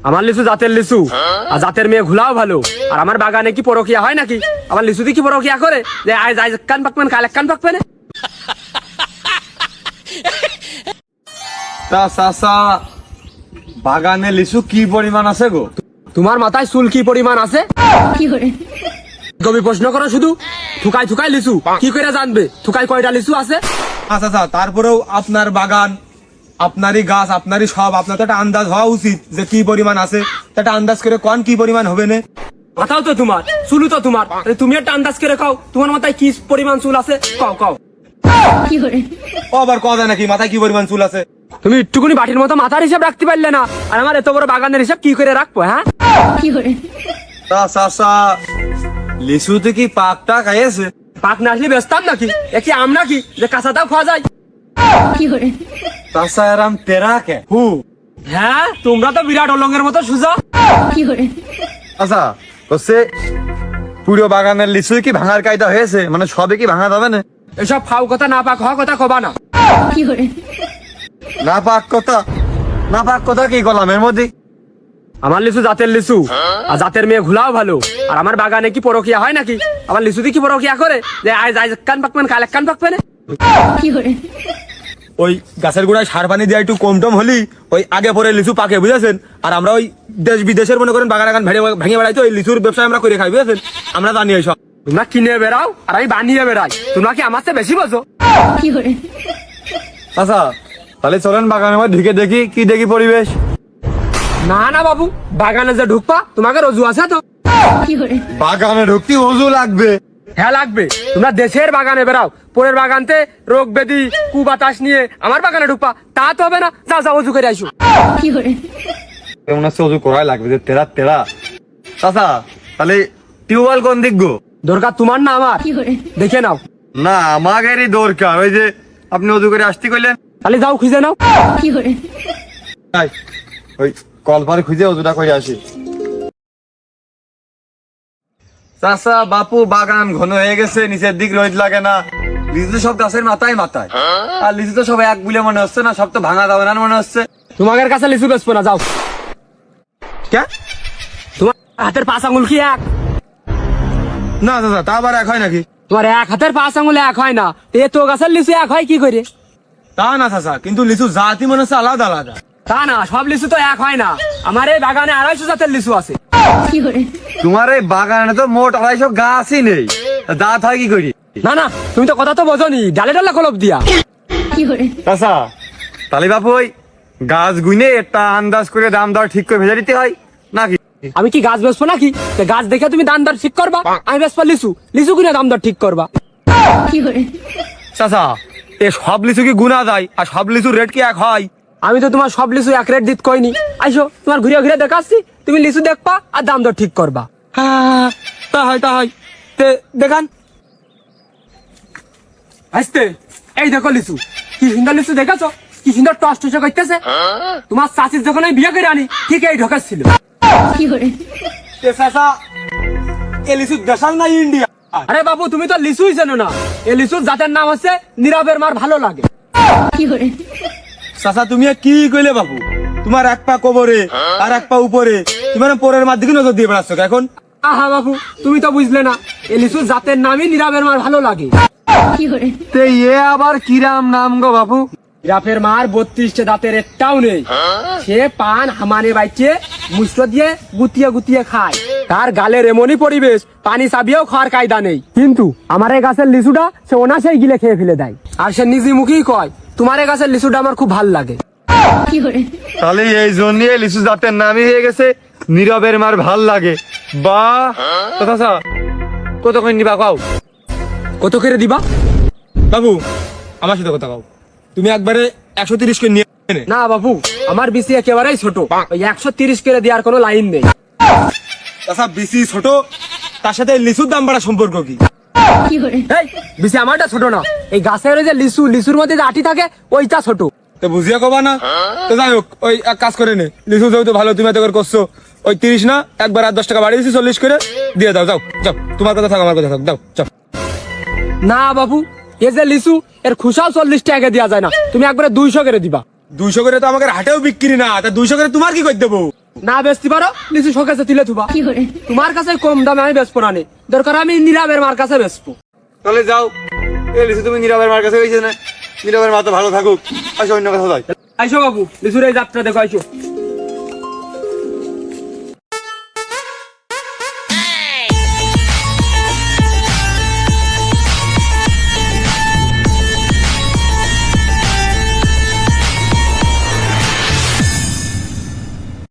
আমার লিচু জাতের লিচু, আর জাতের মেয়ে ঘুলাও ভালো। আর আমার বাগানে কি পরকিয়া হয় নাকি? আমার লিচুতে কি পরকিয়া করে যে আজ আজ কান পাকবেন কাল কান পাকবে না? তা চাচা বাগানে লিচু কি পরিমাণ আছে গো? তোমার মাথায় চুল কি পরিমাণ আছে? তুমি প্রশ্ন করো শুধু। থুকাই থুকাই লিচু কি করে জানবে থুকাই কয়টা লিচু আছে? আচ্ছা তারপরেও আপনার বাগান, আপনারই গাছ, আপনারই সব, আপনার তো একটা আন্দাজ হওয়া উচিত যে কি পরিমাণ আছে। একটা আন্দাজ করে কোন কি পরিমাণ হবে না? মাথাও তো তোমার, চুলও তো তোমার, তুমি একটা আন্দাজ করে খাও তোমার মাথায় কি পরিমাণ চুল আছে কও কও। ও আবার কথা নাকি মাথায় কি পরিমাণ চুল আছে? তুমি একটুকুনি বাটির মতো মাথার হিসাব রাখতে পারলে না, আর আমার এত বড় বাগানের হিসাব কি করে রাখবো? হ্যাঁ তা চাচা লিচুতে কি পাকটা খাইয়েছে? পাক না আসলে বেচতাম নাকি? এ কি আম নাকি যে কাঁচাটাও খাওয়া যায়? চাচা এরাম তেরা কে? হ্যাঁ তোমরা তো বিরাট অলঙ্গের মতো সুজা। আচ্ছা বলছে পুরো বাগানের লিচু কি ভাঙার কায়দা হয়েছে? মানে সবে কি ভাঙা যাবে না? এসব ফাও কথা না পাক হওয়া কথা কবা না। না পাক কথা, না পাক কথা কি করলাম এর মধ্যে? আমার লিচু জাতের লিচু, আর জাতের মেয়ে ঘুলাও ভালো। আর আমার বাগানে কি পরকিয়া হয় নাকি? আমার লিচুতে কি পরকিয়া করে যে আজ আজ কান পাকবেন কাল কান পাকবে না? ওই গাছের গোড়ায় সার পানি দিয়ে একটু কম টম হলি ওই আগে পরে লিচু পাকে, বুঝেছেন? আর আমরা ওই দেশ বিদেশের মনে করেন বাগান ভেঙে বেড়াই, তো ওই লিচুর ব্যবসা আমরা করে খাই, বুঝেছেন? আমরা জানি এইসব। তোমরা কিনে বেড়াও আর আমি বানিয়ে বেড়াই, তোমরা কি আমার চেয়ে বেশি বোঝো? আচ্ছা তাহলে চলেন বাগানের মধ্যে ঢুকে দেখি কি দেখি পরিবেশ। না না বাবু, বাগানে যে ঢুকবা তোমাকে রজু আছে তো? বাগানে ঢুকতে ওযু লাগবে? হ্যাঁ লাগবে। তোমরা দেশের বাগানে বেড়াও, পরের বাগানতে রোগ ব্যাধি কুবাতাস নিয়ে আমার বাগানে ঢুকবা, তা তো হবে না। যাও যাও অজু করে আইসো। কেমন আছে ওযু করাই লাগবে যে তেরা তেরা। চাচা তাহলে টিউবওয়েল কোন দিক গো? দরকার তোমার না আমার? দেখে নাও। না আমাদেরই দরকার, ওই যে আপনি ওযু করে আসতে কইলেন। তাহলে যাও খুঁজে নাও। তাই ওই কলপার খুঁজে ওযুটা করে আসি। চাচা বাপু বাগান ঘন হয়ে গেছে, নিচের দিক রোদ লাগে না, লিচু তো সব গাছের মাথায় মাথায়, আর লিচু তো সব এক বলে মনে হচ্ছে না, সব তো ভাঙা যাবে না মনে হচ্ছে। তোমাদের কাছে লিচু বেচবো না, যাও। কে? তোমার হাতের 5 আঙুল কি এক? না চাচা তা আবার এক হয় নাকি? তোমার এক হাতের 5 আঙুল এক হয় না, এ তো গাছের লিচু এক হয় কি করে? তা না চাচা, কিন্তু লিচু জাতি মনে হচ্ছে আলাদা আলাদা। তা না, সব লিচু তো এক হয় না। আমার এই বাগানে 250 জাতের লিচু আছে। তোমার এই বাগানে তো মোট 250 গাছই নেই, দাঁত হয় কি করি? না না, তুমি তো কথা তো বোঝনি, ডালে ডালে কলপ দিয়া। চাচা তাহলে বাপু ওই গাছ গুইনে একটা আন্দাজ করে দাম দর ঠিক করে ভেজে দিতে হয় নাকি? আমি কি গাছ বেচবো নাকি? তো গাছ দেখে তুমি দাম দর ঠিক করবা, আমি বেচবো লিচু, লিচু কিনে দাম দর ঠিক করবা। চাচা এ সব লিচু কি গুনা যায়? আর সব লিচুর রেট কি এক হয়? আমি তো তোমার সব লিচু এক রেট দিত কইনি। আইসো তোমার ঘুরে ঘুরে দেখাচ্ছি, তুমি লিচু দেখবা আর দাম দর ঠিক করবা। হ্যাঁ তা হয় তে দেখান। আসতে এই দেখো লিচু, কি সুন্দর লিচু দেখাছো, কি সুন্দর টস টসে করতেছে। তোমার চাচির যখন আমি বিয়ে করে আনি ঠিক এই ঢোকাচ্ছিল। চাচা এ লিচু দেশাল না ইন্ডিয়া? আরে বাবু তুমি তো লিচুই জানো না, এই লিচুর জাতের নাম হচ্ছে নীরবের মার ভালো লাগে। চাচা তুমি কি কইলে বাবু? তোমার এক পা কোমরে আর এক পা উপরে, তোমার পরের মার দিকে নজর দিয়ে বেড়াচ্ছ এখন? আহা বাবু তুমি তো বুঝলে না, এই লিচুর জাতের নামই নীরবের মার ভালো লাগে। তে এ আবার কিরাম নাম গো বাবু? নীরবের মার 32টে দাঁতের একটাও নেই। সে পান হামানে বাইকে মুষ্ট দিয়ে গুতিয়ে গুতিয়ে খায়। তার গালের এমনই পরিবেশ, পানি চাবিয়েও খাওয়ার কায়দা নেই। কিন্তু আমার এই গাছের লিচুটা সে অনাসেই গিলে খেয়ে ফেলে দেয়। আর সে নিজে মুখেই কয় তোমার এই গাছের লিচুটা আমার খুব ভাল লাগে। তাহলে এই জন্য লিচু জাতের নামই হয়ে গেছে নীরবের মার ভাল লাগে। বাহ চাচা কত কই নিবা কাও? কত করে দিবা? বাবু আমার সাথে কথা কাও, তুমি একবারে 130 করে নিয়ে নে। না বাবু, আমার বিসি একেবারেই ছোট, ওই 130 করে দেওয়ার কোনো লাইন নেই। চাচা বেশি ছোট, তার সাথে লিচুর দাম বাড়া সম্পর্ক কি? এই বিসি আমারটা ছোট না, এই গাছের ওই যে লিচু, লিচুর মধ্যে যে আটি থাকে ওইটা ছোট। তো বুঝিয়া কবা না? তো যাই হোক ওই এক কাজ করে নে, লিচু যেহেতু ভালো তুমি এত করে করছো, ওই 30 না একবার আর 10 টাকা বাড়িয়ে দিচ্ছি, 40 করে দিয়ে দাও। যাও যাও, তোমার কথা থাক আমার কথা থাক, দাও যাও। না বাবু, এ যে লিচু এর খুশাও 40 টাকা দেওয়া যায় না, তুমি একবারে 200 করে দিবা। 200 করে তো আমাকে হাটেও বিক্রি না, তা 200 করে তোমার কি করে দেবো? না বেচতে পারো লিচু শোকেসে তুলে থুবা। তোমার কাছে কম দামে আমি বেচবো না নে। দরকার আমি নীরবের মার কাছে বেচবো। তাহলে যাও, এই লিচু তুমি নীরবের মার কাছে গেছে না, নীরবের মা তো ভালো থাকুক, আসো অন্য কথা যাই। আইসো বাবু লিচুর এই যাত্রা দেখো আইসো।